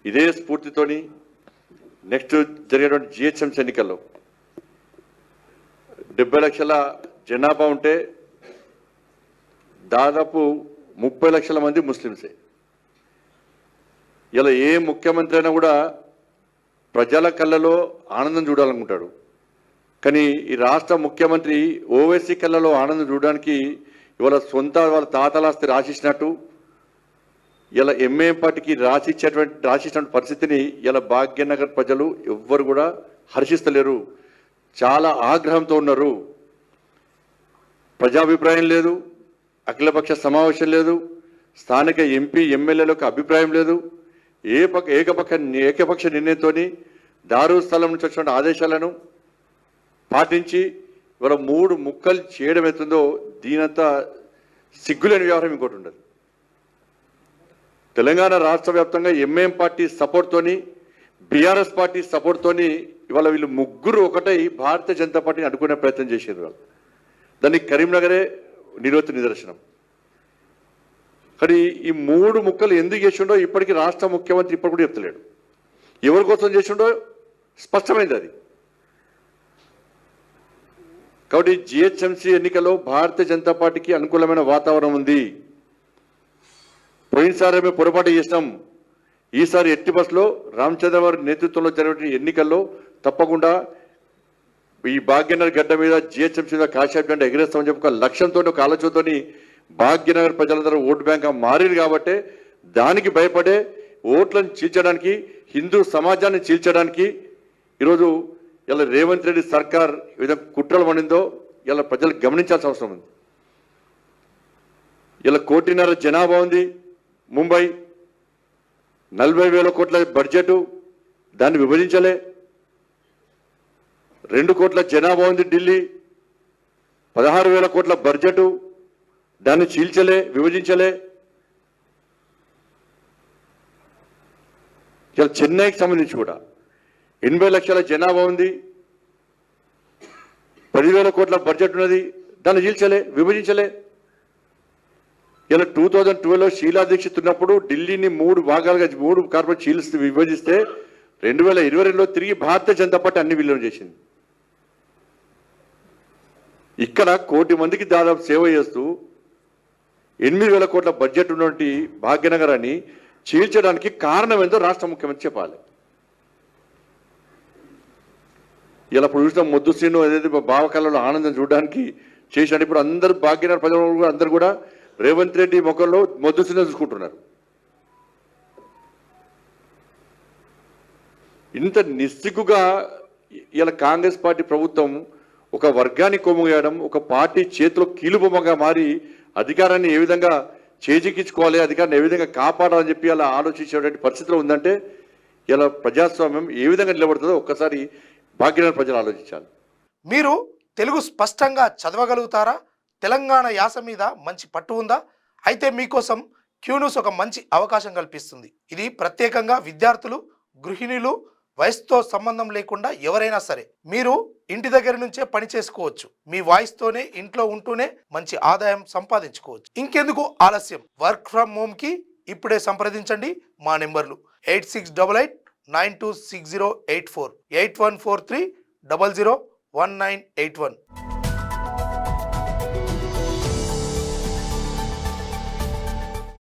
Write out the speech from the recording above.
ఇదే స్ఫూర్తితోని నెక్స్ట్ జరిగేటువంటి జిహెచ్ఎంసీ ఎన్నికల్లో 70 లక్షల జనాభా ఉంటే దాదాపు 30 లక్షల మంది ముస్లిమ్సే. ఇలా ఏ ముఖ్యమంత్రి అయినా కూడా ప్రజల కళ్ళలో ఆనందం చూడాలనుకుంటాడు. కానీ ఈ రాష్ట్ర ముఖ్యమంత్రి ఓవైసీ కళ్ళలో ఆనందం చూడడానికి ఇవాళ వాళ్ళ తాతలాస్తి రాసిచ్చినట్టు ఇలా ఎంఏఎం పార్టీకి రాసిచ్చినటువంటి పరిస్థితిని ఇలా భాగ్యనగర్ ప్రజలు ఎవ్వరు కూడా హర్షిస్తలేరు. చాలా ఆగ్రహంతో ఉన్నారు. ప్రజాభిప్రాయం లేదు, అఖిలపక్ష సమావేశం లేదు, స్థానిక ఎంపీ ఎమ్మెల్యేలకు అభిప్రాయం లేదు. ఏకపక్ష నిర్ణయంతో దారుస్థలం నుంచి వచ్చిన ఆదేశాలను పాటించి ఇవాళ 3 ముక్కలు చేయడం అవుతుందో దీనంతా సిగ్గులేని వ్యవహారం ఇంకోటి ఉండదు. తెలంగాణ రాష్ట్ర వ్యాప్తంగా ఎంఏఎం పార్టీ సపోర్ట్తోని బీఆర్ఎస్ పార్టీ సపోర్ట్తోని ఇవాళ వీళ్ళు ముగ్గురు ఒకటై భారతీయ జనతా పార్టీని అడ్డుకునే ప్రయత్నం చేశారు. వాళ్ళు దానికి కరీంనగరే నిదర్శనం. కానీ ఈ 3 ముక్కలు ఎందుకు చేసిండో ఇప్పటికీ రాష్ట్ర ముఖ్యమంత్రి ఇప్పుడు కూడా చెప్తలేడు. ఎవరి కోసం చేసిండో స్పష్టమైంది అది. కాబట్టి జిహెచ్ఎంసీ ఎన్నికల్లో భారతీయ జనతా పార్టీకి అనుకూలమైన వాతావరణం ఉంది. పోయినసారి మేము పొరపాటు చేసినాం. ఈసారి ఎట్టి బస్సులో రామచంద్రవారి నేతృత్వంలో జరిగిన ఎన్నికల్లో తప్పకుండా ఈ భాగ్యనగర్ గడ్డ మీద జిహెచ్ఎంసీ మీద కాషాయ జెండా ఎగిరేస్తామని చెప్పి ఒక లక్ష్యంతో ఒక ఆలోచనతో భాగ్యనగర్ ప్రజలందరూ ఓటు బ్యాంక్గా మారింది. కాబట్టి దానికి భయపడే ఓట్లను చీల్చడానికి, హిందూ సమాజాన్ని చీల్చడానికి ఈరోజు ఇలా రేవంత్ రెడ్డి సర్కార్ విధంగా కుట్రలు పడిందో ఇలా ప్రజలు గమనించాల్సిన అవసరం ఉంది. ఇలా 1.5 కోటి జనాభా ఉంది ముంబై, 40,000 కోట్ల బడ్జెట్, దాన్ని విభజించలే. 2 కోట్ల జనాభా ఉంది ఢిల్లీ, 16,000 కోట్ల బడ్జెట్, దాన్ని చీల్చలే, విభజించలే. ఇలా చెన్నైకి సంబంధించి కూడా 80 లక్షల జనాభా ఉంది, 10,000 కోట్ల బడ్జెట్ ఉన్నది, దాన్ని చీల్చలే, విభజించలే. ఇలా 2012లో షీలా దీక్షిత్ ఉన్నప్పుడు ఢిల్లీని 3 భాగాలుగా 3 కార్పొరేట్ విభజిస్తే 2022లో తిరిగి భారతీయ జనతా పార్టీ అన్ని విలీనం చేసింది. ఇక్కడ 1 కోటి మందికి దాదాపు సేవ చేస్తూ 8,000 కోట్ల బడ్జెట్ ఉన్నటువంటి భాగ్యనగరాన్ని చీల్చడానికి కారణం ఏందో రాష్ట్ర ముఖ్యమంత్రి చెప్పాలి. ఇలా ఇప్పుడు చూసిన మొద్దు శ్రీను ఏదైతే భావకళలో ఆనందం చూడడానికి చేసినట్టు ఇప్పుడు అందరూ భాగ్యనగర్ ప్రజలు అందరూ కూడా రేవంత్ రెడ్డి ముఖంలో మొద్దు శ్రీను చూసుకుంటున్నారు. ఇంత నిస్సిగ్గుగా ఇలా కాంగ్రెస్ పార్టీ ప్రభుత్వం ఒక వర్గాన్ని కొమ్ముగేయడం, ఒక పార్టీ చేతిలో కీలుబొమ్మగా మారి అధికారాన్ని ఏ విధంగా చేజిక్కించుకోవాలి, అధికారాన్ని ఏ విధంగా కాపాడాలని చెప్పి అలా ఆలోచించేటువంటి పరిస్థితిలో ఉందంటే ఇలా ప్రజాస్వామ్యం ఏ విధంగా నిలబడుతుందో ఒక్కసారి భాగ్యనగర్ ప్రజలు ఆలోచించాలి. మీరు తెలుగు స్పష్టంగా చదవగలుగుతారా? తెలంగాణ యాస మీద మంచి పట్టు ఉందా? అయితే మీకోసం క్యూన్యూస్ ఒక మంచి అవకాశం కల్పిస్తుంది. ఇది ప్రత్యేకంగా విద్యార్థులు, గృహిణులు, వయసుతో సంబంధం లేకుండా ఎవరైనా సరే మీరు ఇంటి దగ్గర నుంచే పని చేసుకోవచ్చు. మీ వాయిస్తోనే ఇంట్లో ఉంటూనే మంచి ఆదాయం సంపాదించుకోవచ్చు. ఇంకెందుకు ఆలస్యం? వర్క్ ఫ్రమ్ హోమ్కి ఇప్పుడే సంప్రదించండి. మా నెంబర్లు 8688926084, 8143001981.